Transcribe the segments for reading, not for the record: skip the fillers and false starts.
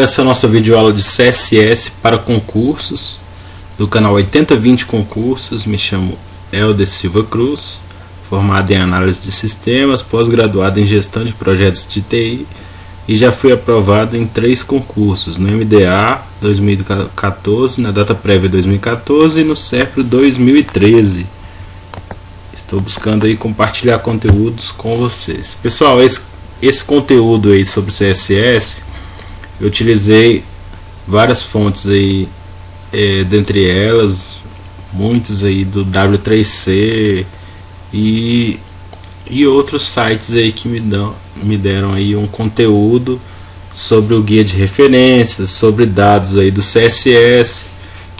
Essa é a nossa videoaula de CSS para concursos do canal 8020 Concursos. Me chamo Helder Silva Cruz, formado em análise de sistemas, pós-graduado em gestão de projetos de TI e já fui aprovado em 3 concursos, no MDA 2014, na data prévia 2014 e no CERPRO 2013. Estou buscando aí compartilhar conteúdos com vocês. Pessoal, esse conteúdo aí sobre CSS, eu utilizei várias fontes aí, dentre elas muitos aí do W3C e outros sites aí que me deram aí um conteúdo sobre o guia de referências, sobre dados aí do CSS,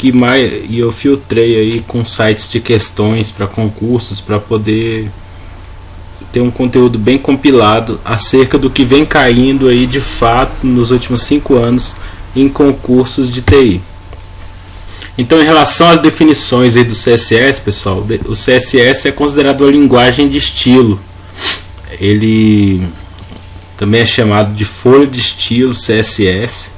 e eu filtrei aí com sites de questões para concursos para poder ter um conteúdo bem compilado acerca do que vem caindo aí de fato nos últimos 5 anos em concursos de TI. Então, em relação às definições aí do CSS, pessoal, o CSS é considerado uma linguagem de estilo. Ele também é chamado de folha de estilo CSS.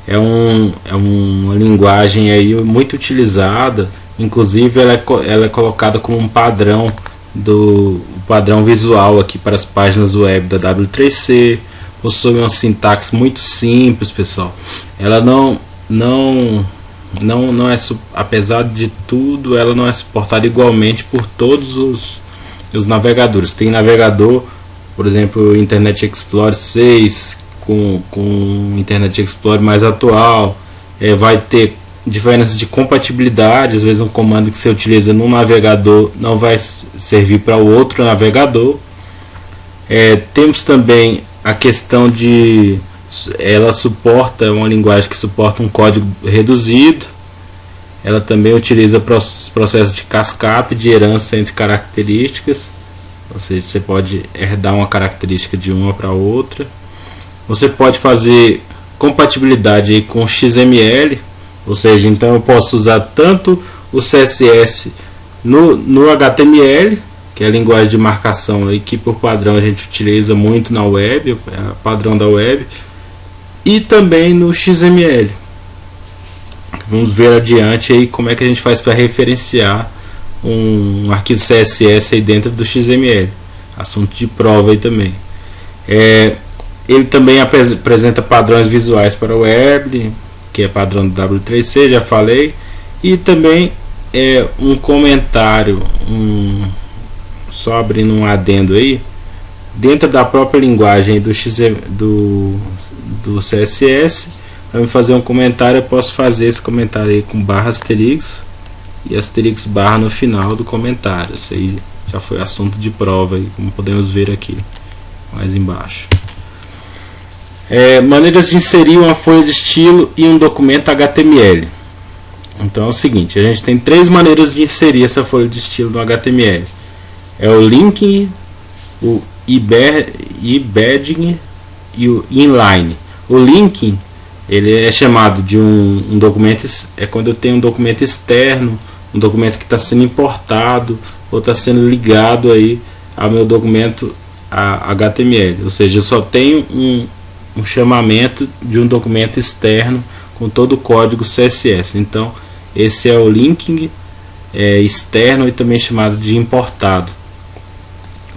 É uma linguagem aí muito utilizada, inclusive ela é colocada como um padrão padrão visual aqui para as páginas web da W3C. Possui uma sintaxe muito simples, pessoal. Ela não é, apesar de tudo, ela não é suportada igualmente por todos os navegadores. Tem navegador, por exemplo, Internet Explorer 6 com Internet Explorer mais atual, vai ter diferenças de compatibilidade. Às vezes um comando que você utiliza num navegador não vai servir para o outro navegador. Temos também a questão de ela suporta uma linguagem que suporta um código reduzido. Ela também utiliza processos de cascata e de herança entre características, ou seja, você pode herdar uma característica de uma para outra. Você pode fazer compatibilidade aí com XML, ou seja, então eu posso usar tanto o CSS no HTML, que é a linguagem de marcação aí, que por padrão a gente utiliza muito na web, é o padrão da web, e também no XML. Vamos ver adiante aí como é que a gente faz para referenciar um arquivo CSS aí dentro do XML. Assunto de prova aí também. Ele também apresenta padrões visuais para o web, que é padrão do W3C, já falei, e também um comentário, só abrindo um adendo aí, dentro da própria linguagem do CSS, para me fazer um comentário, eu posso fazer esse comentário aí com barra asterisco e asterisco barra no final do comentário. Isso aí já foi assunto de prova aí, como podemos ver aqui mais embaixo. Maneiras de inserir uma folha de estilo em um documento HTML. Então é o seguinte, a gente tem 3 maneiras de inserir essa folha de estilo no HTML. É o linking, o embedding e o inline. O linking, ele é chamado de um documento, quando eu tenho um documento externo, um documento que está sendo importado ou está sendo ligado aí ao meu documento HTML. Ou seja, eu só tenho um chamamento de um documento externo com todo o código CSS. Então esse é o linking externo e também chamado de importado.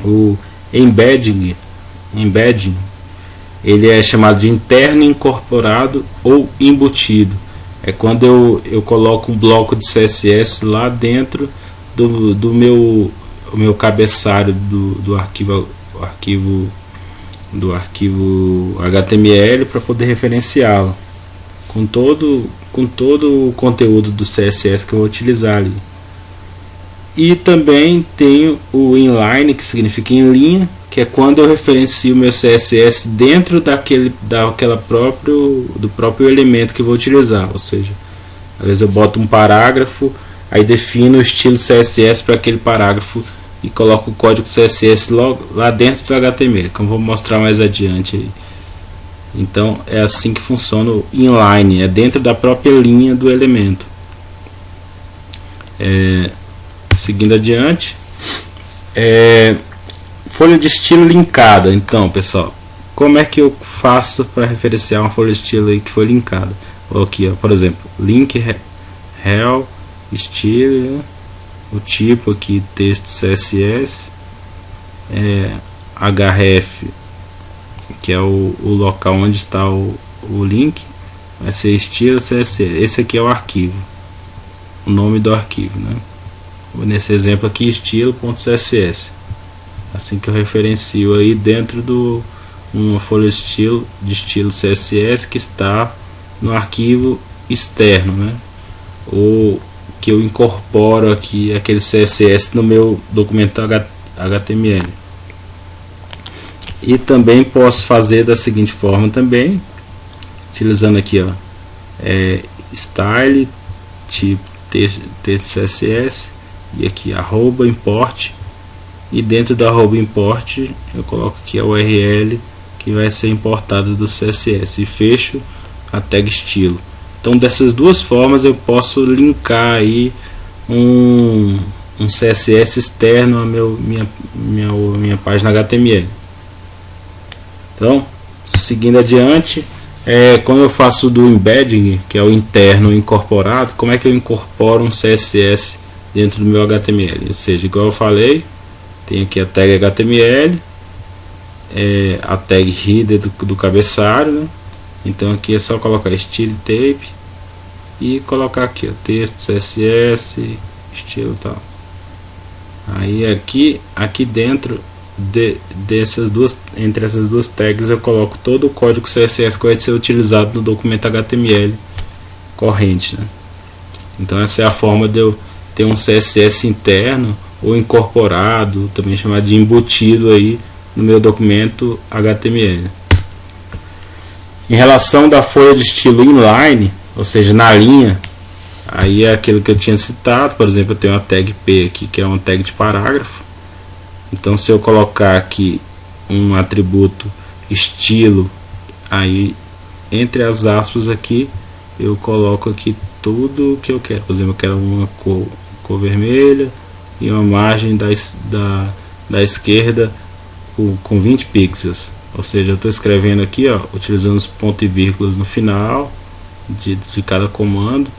O embedding ele é chamado de interno, incorporado ou embutido. É quando eu coloco um bloco de CSS lá dentro do meu cabeçário do arquivo HTML para poder referenciá-lo com todo o conteúdo do CSS que eu vou utilizar ali. E também tenho o inline, que significa em linha, que é quando eu referencio o meu CSS dentro do próprio elemento que eu vou utilizar. Ou seja, às vezes eu boto um parágrafo, aí defino o estilo CSS para aquele parágrafo e coloco o código CSS logo lá dentro do HTML, como vou mostrar mais adiante aí. Então é assim que funciona o inline, é dentro da própria linha do elemento. Seguindo adiante, folha de estilo linkada. Então, pessoal, como é que eu faço para referenciar uma folha de estilo aí que foi linkada? Aqui, ó, por exemplo, link rel estilo, o tipo aqui texto CSS, href, que é o local onde está o link, vai ser estilo CSS. Esse aqui é o arquivo, o nome do arquivo, né? Nesse exemplo aqui, estilo.css. Assim que eu referencio aí dentro do uma folha de estilo CSS que está no arquivo externo, né? Ou que eu incorporo aqui aquele CSS no meu documento HTML. E também posso fazer da seguinte forma também, utilizando aqui, ó, style tipo texto CSS e aqui @import, e dentro da @import eu coloco aqui a URL que vai ser importada do CSS e fecho a tag estilo. Então dessas duas formas eu posso linkar aí um CSS externo a minha página HTML. Então, seguindo adiante, quando eu faço do embedding, que é o interno incorporado, como é que eu incorporo um CSS dentro do meu HTML? Ou seja, igual eu falei, tem aqui a tag HTML, a tag header do cabeçalho, né? Então aqui é só colocar style type e colocar aqui, ó, texto CSS, estilo tal. Aí aqui dentro entre essas duas tags eu coloco todo o código CSS que vai ser utilizado no documento HTML corrente, né? Então essa é a forma de eu ter um CSS interno ou incorporado, também chamado de embutido aí no meu documento HTML. Em relação da folha de estilo inline, ou seja, na linha, aí é aquilo que eu tinha citado. Por exemplo, eu tenho uma tag P aqui, que é uma tag de parágrafo. Então se eu colocar aqui um atributo estilo, aí entre as aspas aqui eu coloco aqui tudo o que eu quero. Por exemplo, eu quero uma cor vermelha e uma margem da esquerda com 20 pixels. Ou seja, eu estou escrevendo aqui, ó, utilizando os pontos e vírgulas no final de cada comando,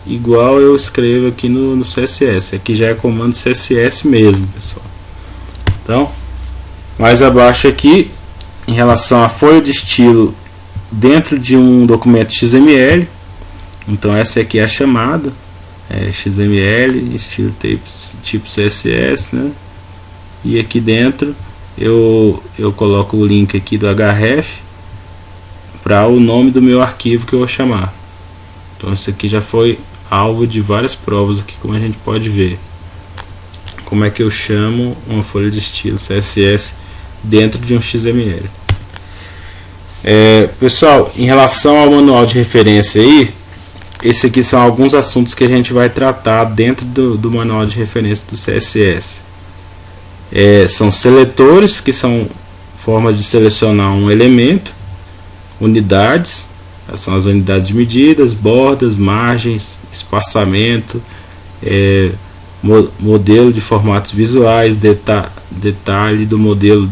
igual eu escrevo aqui no CSS. Aqui já é comando CSS mesmo, pessoal. Então, mais abaixo aqui, em relação à folha de estilo dentro de um documento XML, então essa aqui é a chamada, XML, estilo tipo CSS, né? E aqui dentro eu coloco o link aqui do href para o nome do meu arquivo que eu vou chamar. Então isso aqui já foi alvo de várias provas aqui, como a gente pode ver. Como é que eu chamo uma folha de estilo CSS dentro de um XML. Pessoal, em relação ao manual de referência aí, esses aqui são alguns assuntos que a gente vai tratar dentro do manual de referência do CSS. São seletores, que são formas de selecionar um elemento, unidades, são as unidades de medidas, bordas, margens, espaçamento, modelo de formatos visuais, detalhe do modelo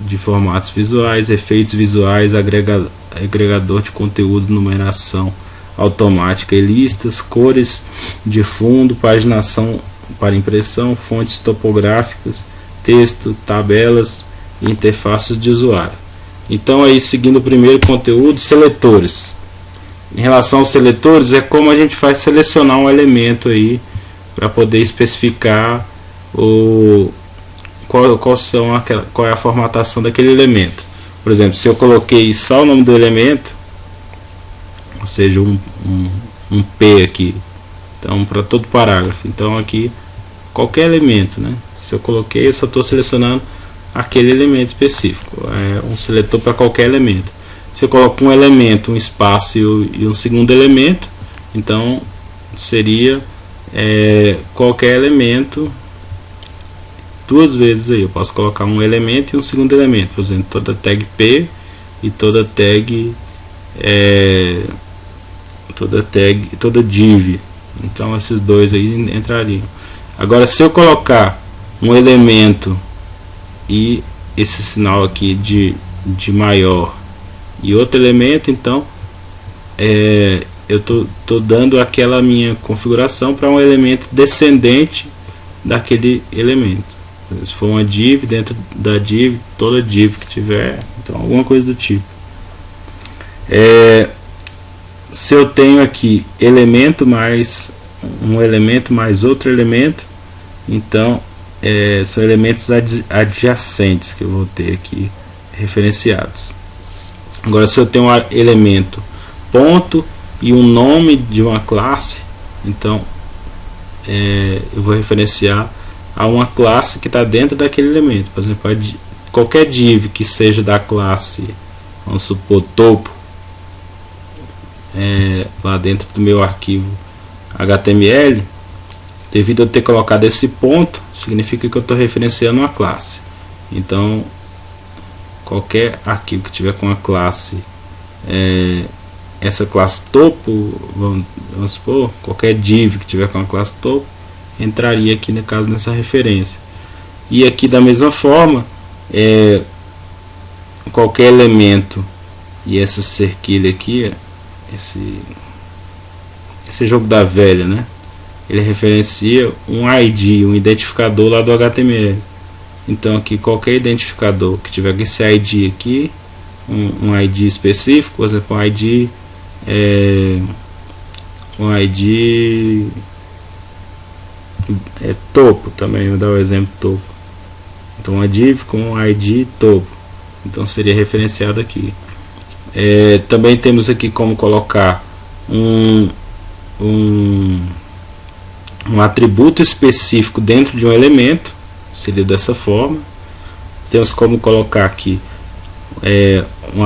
de formatos visuais, efeitos visuais, agregador de conteúdo, numeração automática e listas, cores de fundo, paginação para impressão, fontes topográficas, texto, tabelas e interfaces de usuário. Então aí, seguindo o primeiro conteúdo, seletores. Em relação aos seletores, é como a gente faz selecionar um elemento aí para poder especificar qual é a formatação daquele elemento. Por exemplo, se eu coloquei só o nome do elemento, ou seja, um P aqui, então para todo parágrafo, então aqui qualquer elemento, né? Se eu coloquei, eu só estou selecionando aquele elemento específico, um seletor para qualquer elemento. Se eu coloco um elemento, um espaço e um segundo elemento, então seria qualquer elemento duas vezes aí. Eu posso colocar um elemento e um segundo elemento, por exemplo, toda tag P e toda div. Então esses dois aí entrariam. Agora, se eu colocar um elemento e esse sinal aqui de maior e outro elemento, então eu tô dando aquela minha configuração para um elemento descendente daquele elemento. Se for uma div, dentro da div, toda div que tiver, então alguma coisa do tipo. Se eu tenho aqui elemento mais um elemento mais outro elemento, então são elementos adjacentes que eu vou ter aqui referenciados. Agora, se eu tenho um elemento ponto e um nome de uma classe, então eu vou referenciar a uma classe que está dentro daquele elemento. Por exemplo, qualquer div que seja da classe, vamos supor, topo, lá dentro do meu arquivo HTML, devido a eu ter colocado esse ponto, significa que eu estou referenciando uma classe. Então, qualquer arquivo que tiver com a classe, essa classe topo, vamos supor, qualquer div que tiver com a classe topo, entraria aqui no caso nessa referência. E aqui da mesma forma, qualquer elemento, e essa cerquilha aqui, esse jogo da velha, né? Ele referencia um ID, um identificador lá do HTML. Então aqui qualquer identificador que tiver esse ID aqui, um ID específico, por exemplo, um ID topo também, vou dar o exemplo topo. Então uma div com um ID topo, então seria referenciado aqui. Também temos aqui como colocar um atributo específico dentro de um elemento, seria dessa forma. Temos como colocar aqui o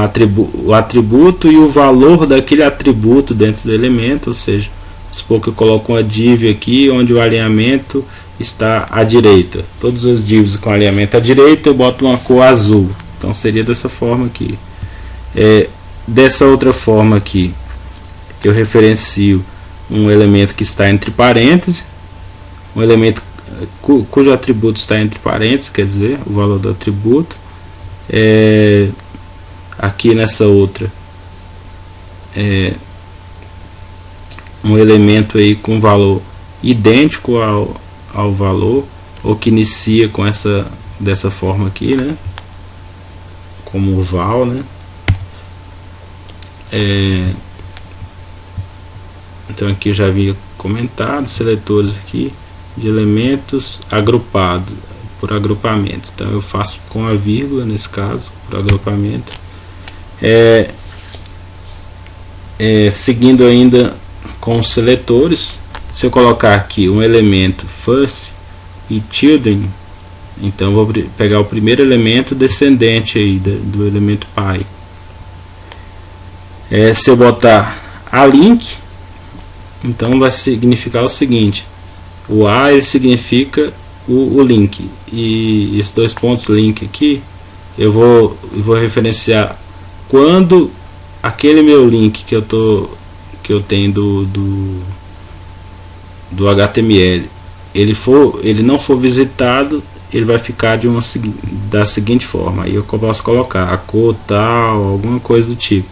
atributo e o valor daquele atributo dentro do elemento, ou seja, supor que eu coloco uma div aqui onde o alinhamento está à direita. Todas as divs com alinhamento à direita eu boto uma cor azul, então seria dessa forma aqui. Dessa outra forma aqui, eu referencio um elemento que está entre parênteses, um elemento cujo atributo está entre parênteses, quer dizer, o valor do atributo. Aqui nessa outra, um elemento aí com valor idêntico ao valor, ou que inicia com dessa forma aqui, né? Como o val, né? Então aqui eu já havia comentado seletores aqui de elementos agrupados por agrupamento. Então eu faço com a vírgula nesse caso, por agrupamento. Seguindo ainda com os seletores, se eu colocar aqui um elemento first e children, então vou pegar o primeiro elemento descendente aí do elemento pai. Se eu botar a link, então vai significar o seguinte: o A ele significa o link, e esses dois pontos link aqui eu vou referenciar quando aquele meu link que eu tenho do HTML ele não for visitado, ele vai ficar da seguinte forma. Aí eu posso colocar a cor tal, alguma coisa do tipo.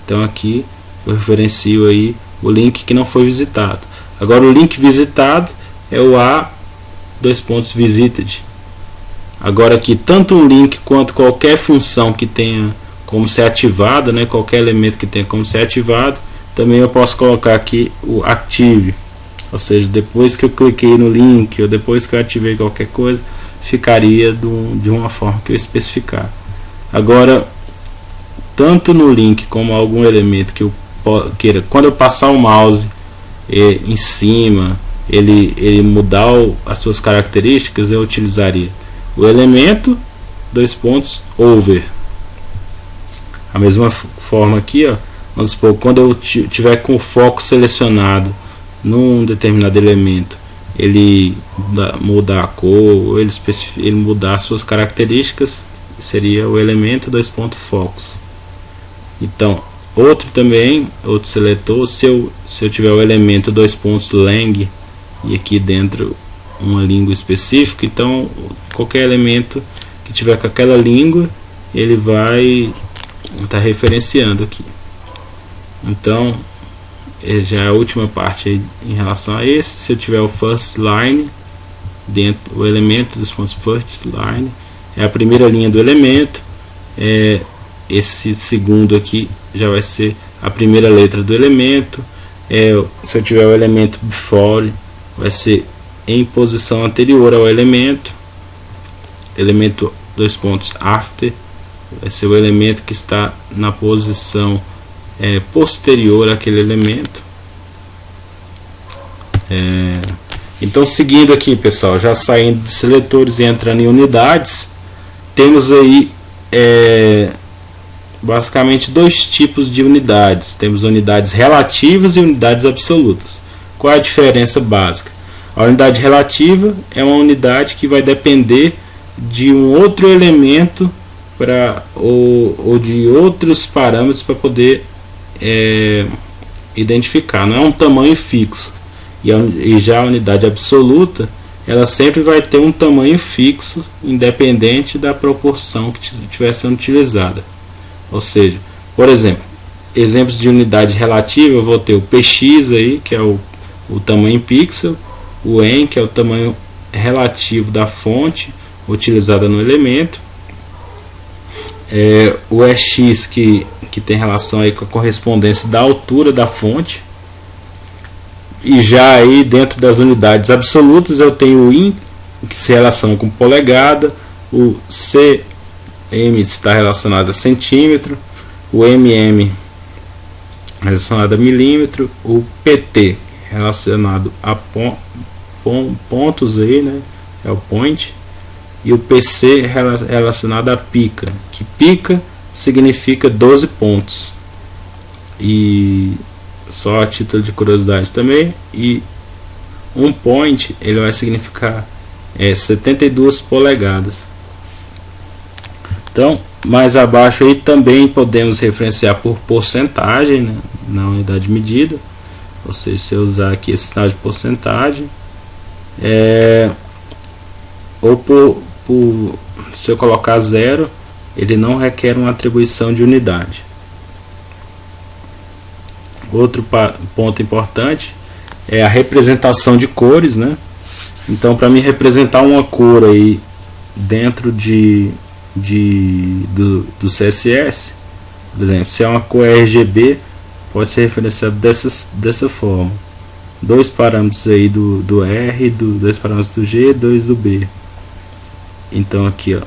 Então aqui eu referencio aí o link que não foi visitado. Agora o link visitado é o A:visited. Agora aqui tanto um link quanto qualquer função que tenha como ser ativada, né, qualquer elemento que tenha como ser ativado, também eu posso colocar aqui o active. Ou seja, depois que eu cliquei no link ou depois que eu ativei qualquer coisa, ficaria de uma forma que eu especificar. Agora, tanto no link como algum elemento que eu queira, quando eu passar o mouse em cima, ele mudar as suas características, eu utilizaria o elemento over. A mesma forma aqui, ó, vamos supor, quando eu tiver com o foco selecionado num determinado elemento, ele mudar a cor, ele mudar as suas características, seria o elemento focus. Então, outro seletor, se eu tiver o elemento lang e aqui dentro uma língua específica, então qualquer elemento que tiver com aquela língua ele vai estar referenciando aqui. Então já é a última parte aí em relação a esse. Se eu tiver o first line dentro, o elemento dos pontos first line é a primeira linha do elemento, esse segundo aqui já vai ser a primeira letra do elemento. Se eu tiver o elemento before, vai ser em posição anterior ao elemento. Elemento dois pontos after vai ser o elemento que está na posição posterior àquele elemento. Então, seguindo aqui, pessoal, já saindo de seletores e entrando em unidades, temos aí basicamente dois tipos de unidades. Temos unidades relativas e unidades absolutas. Qual é a diferença básica? A unidade relativa é uma unidade que vai depender de um outro elemento ou de outros parâmetros para poder identificar. Não é um tamanho fixo. E já a unidade absoluta, ela sempre vai ter um tamanho fixo, independente da proporção que estiver sendo utilizada. Ou seja, por exemplo, exemplos de unidade relativa, eu vou ter o px aí, que é o tamanho em pixel, o em, que é o tamanho relativo da fonte utilizada no elemento, o ex, que tem relação aí com a correspondência da altura da fonte. E já aí dentro das unidades absolutas eu tenho o in, que se relaciona com polegada, o cm está relacionado a centímetro, o mm relacionado a milímetro, o pt relacionado a pontos aí, né, é o point, e o pc relacionado a pica, que pica significa 12 pontos. E só a título de curiosidade também, e um point ele vai significar 72 polegadas. Então, mais abaixo aí também podemos referenciar por porcentagem, né, na unidade de medida. Ou seja, se eu usar aqui esse sinal de porcentagem, ou se eu colocar 0, ele não requer uma atribuição de unidade. Outro ponto importante é a representação de cores, né? Então, para me representar uma cor aí dentro do CSS, por exemplo, se é uma cor RGB, pode ser referenciado dessa forma: dois parâmetros aí do R, dois parâmetros do G, dois do B. Então aqui, ó,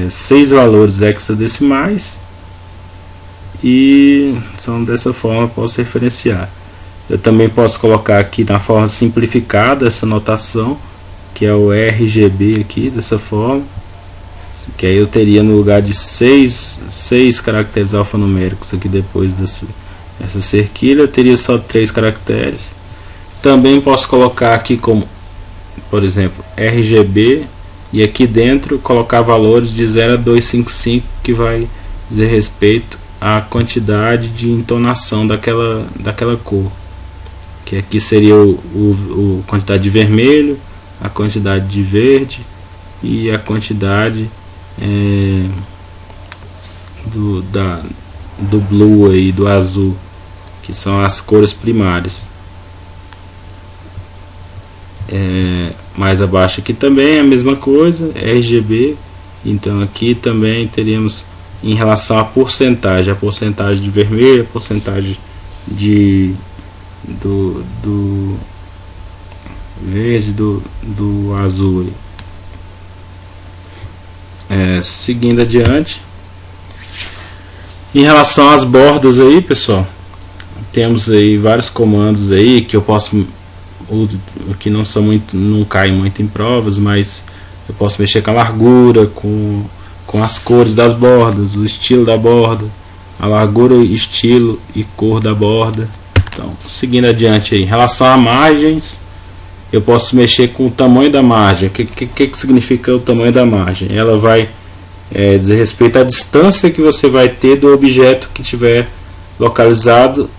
6 valores hexadecimais, e são dessa forma que posso referenciar. Eu também posso colocar aqui na forma simplificada essa notação, que é o RGB aqui, dessa forma, que aí eu teria no lugar de 6 caracteres alfanuméricos aqui depois dessa cerquilha, eu teria só 3 caracteres. Também posso colocar aqui como, por exemplo, RGB, e aqui dentro colocar valores de 0 a 255, que vai dizer respeito à quantidade de entonação daquela cor, que aqui seria a quantidade de vermelho, a quantidade de verde e a quantidade do blue aí, do azul, que são as cores primárias. Mais abaixo aqui também é a mesma coisa, RGB. Então aqui também teríamos em relação à porcentagem, a porcentagem de vermelho, a porcentagem do verde, do azul aí. Seguindo adiante, em relação às bordas aí, pessoal, temos aí vários comandos aí que eu posso, que não caem muito em provas, mas eu posso mexer com a largura, com as cores das bordas, o estilo da borda, a largura, estilo e cor da borda. Então, seguindo adiante aí, em relação a margens, eu posso mexer com o tamanho da margem. O que significa o tamanho da margem? Ela vai dizer respeito à distância que você vai ter do objeto que tiver localizado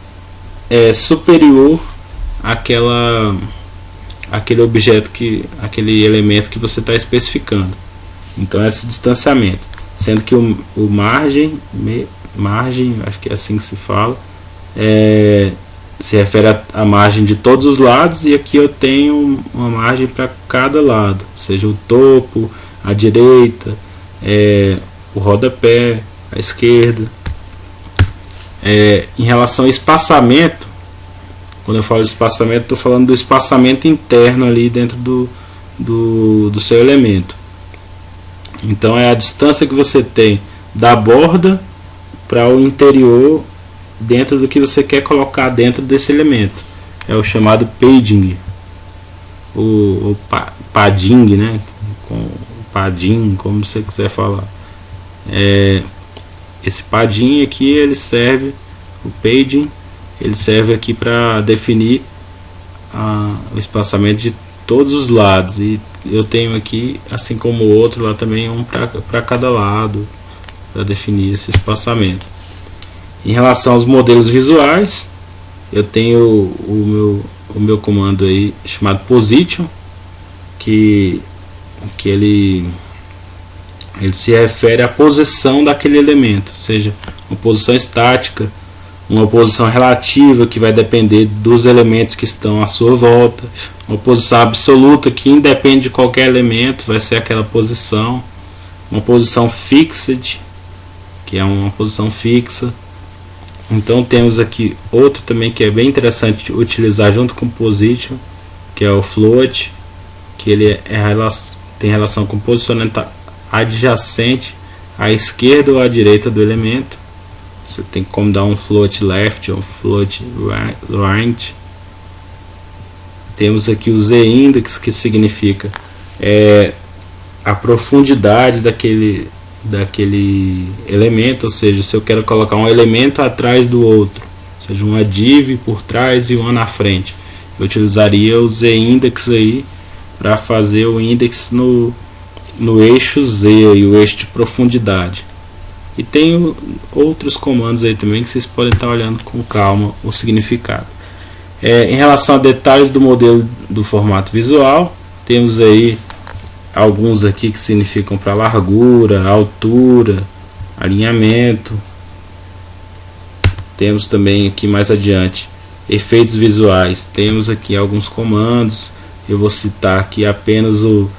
superior àquele objeto, aquele elemento que você está especificando. Então, esse distanciamento. sendo que o margem, acho que é assim que se fala, se refere à margem de todos os lados, e aqui eu tenho uma margem para cada lado, seja o topo, a direita, o rodapé, a esquerda. Em relação ao espaçamento, quando eu falo de espaçamento, estou falando do espaçamento interno ali dentro do seu elemento. Então é a distância que você tem da borda para o interior dentro do que você quer colocar dentro desse elemento. É o chamado padding, o padding, né? Com padding, como você quiser falar. Esse padding aqui, ele serve, o padding, ele serve aqui para definir o espaçamento de todos os lados, e eu tenho aqui, assim como o outro lá também, um para cada lado, para definir esse espaçamento. Em relação aos modelos visuais, eu tenho o meu comando aí chamado position, que ele se refere à posição daquele elemento, seja uma posição estática, uma posição relativa, que vai depender dos elementos que estão à sua volta, uma posição absoluta, que independe de qualquer elemento, vai ser aquela posição, uma posição fixed, que é uma posição fixa. Então temos aqui outro também que é bem interessante utilizar junto com o position, que é o float, que ele tem relação com o posicionamento adjacente à esquerda ou à direita do elemento. Você tem como dar um float left ou float right. Temos aqui o z-index, que significa a profundidade daquele elemento, ou seja, se eu quero colocar um elemento atrás do outro, ou seja, uma div por trás e uma na frente, eu utilizaria o z-index aí para fazer o index no eixo Z, e o eixo de profundidade. E tem outros comandos aí também que vocês podem estar olhando com calma o significado. Em relação a detalhes do modelo do formato visual, temos aí alguns aqui que significam para largura, altura, alinhamento. Temos também aqui mais adiante efeitos visuais. Temos aqui alguns comandos. Eu vou citar aqui apenas o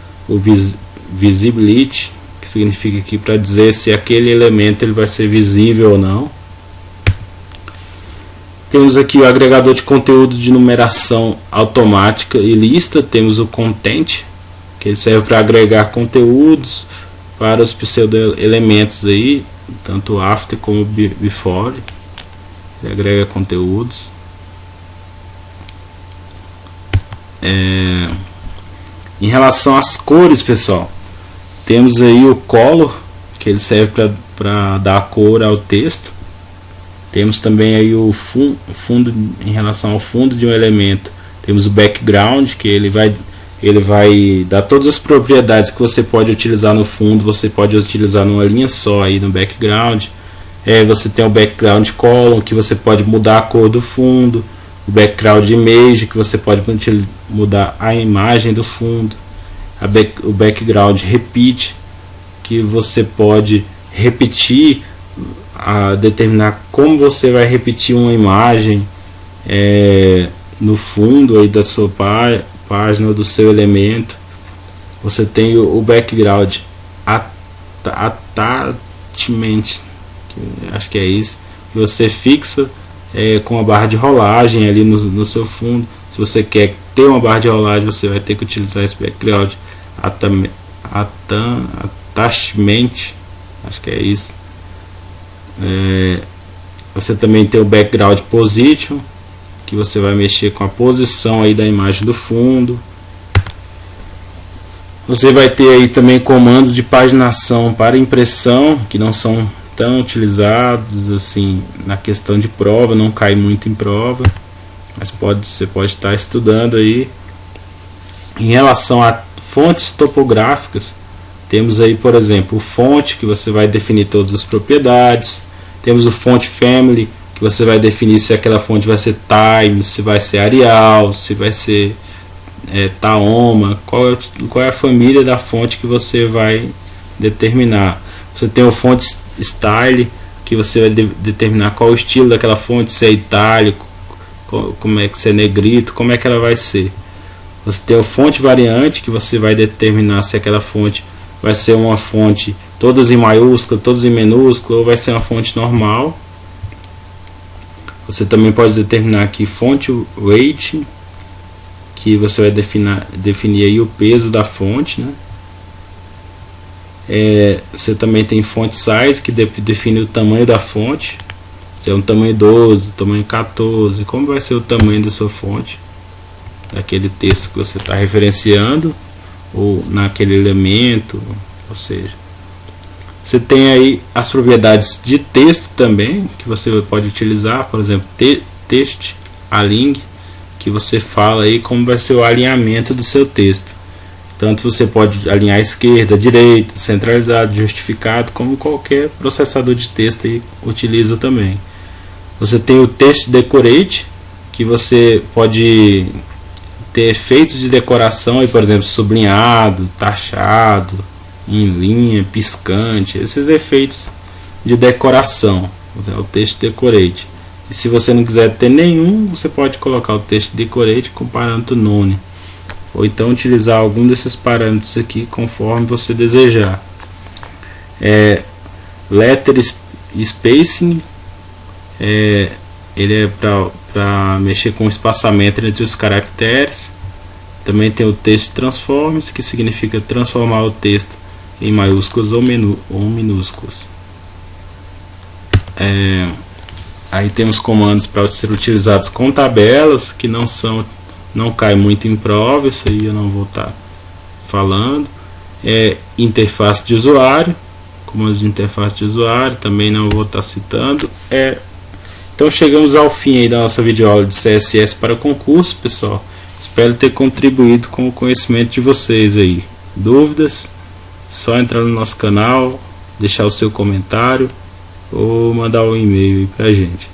visibility, que significa aqui para dizer se aquele elemento ele vai ser visível ou não. Temos aqui o agregador de conteúdo de numeração automática e lista. Temos o content, que ele serve para agregar conteúdos para os pseudo-elementos aí, tanto after como before. Ele agrega conteúdos. Em relação às cores, pessoal, temos aí o color, que ele serve para dar cor ao texto. Temos também aí o fundo, em relação ao fundo de um elemento. Temos o background, que ele vai dar todas as propriedades que você pode utilizar no fundo, você pode utilizar numa linha só aí no background. Você tem o background column, que você pode mudar a cor do fundo. O background image, que você pode mudar a imagem do fundo. O background repeat, que você pode repetir, determinar como você vai repetir uma imagem no fundo aí da sua página ou do seu elemento. Você tem o background attachment, que acho que é isso, que você fixa com a barra de rolagem ali no seu fundo. Se você quer ter uma barra de rolagem, você vai ter que utilizar esse background attachment, acho que é isso. Você também tem o background position, que você vai mexer com a posição aí da imagem do fundo. Você vai ter aí também comandos de paginação para impressão, que não são tão utilizados assim na questão de prova, não cai muito em prova, mas você pode estar estudando aí. Em relação a fontes topográficas, temos aí, por exemplo, o font, que você vai definir todas as propriedades. Temos o font family, que você vai definir se aquela fonte vai ser Times, se vai ser Arial, se vai ser Tahoma, qual é a família da fonte que você vai determinar. Você tem o fonte style, que você vai determinar qual o estilo daquela fonte, se é itálico, como é que se é negrito, como é que ela vai ser. Você tem o fonte variante, que você vai determinar se aquela fonte vai ser uma fonte todas em maiúsculo, todas em minúsculo, ou vai ser uma fonte normal. Você também pode determinar aqui fonte weight, que você vai definir aí o peso da fonte, né? Você também tem fonte size, que define o tamanho da fonte, se é um tamanho 12, tamanho 14, como vai ser o tamanho da sua fonte, daquele texto que você está referenciando, ou naquele elemento, ou seja, você tem aí as propriedades de texto também, que você pode utilizar, por exemplo, text align, que você fala aí como vai ser o alinhamento do seu texto. Tanto você pode alinhar à esquerda, à direita, centralizado, justificado, como qualquer processador de texto aí utiliza também. Você tem o text decorate, que você pode ter efeitos de decoração, aí, por exemplo, sublinhado, taxado, em linha, piscante, esses efeitos de decoração, é o text decorate. E se você não quiser ter nenhum, você pode colocar o text decorate com parâmetro none, ou então utilizar algum desses parâmetros aqui conforme você desejar. Letter spacing, ele é para mexer com o espaçamento entre os caracteres. Também tem o text transforms, que significa transformar o texto em maiúsculos ou minúsculos. Aí temos comandos para ser utilizados com tabelas, que não cai muito em prova, isso aí eu não vou estar falando. Interface de usuário, comandos de interface de usuário, também não vou estar citando. Então chegamos ao fim aí da nossa videoaula de CSS para concurso, pessoal. Espero ter contribuído com o conhecimento de vocês aí. Dúvidas? Só entrar no nosso canal, deixar o seu comentário ou mandar um e-mail aí pra gente.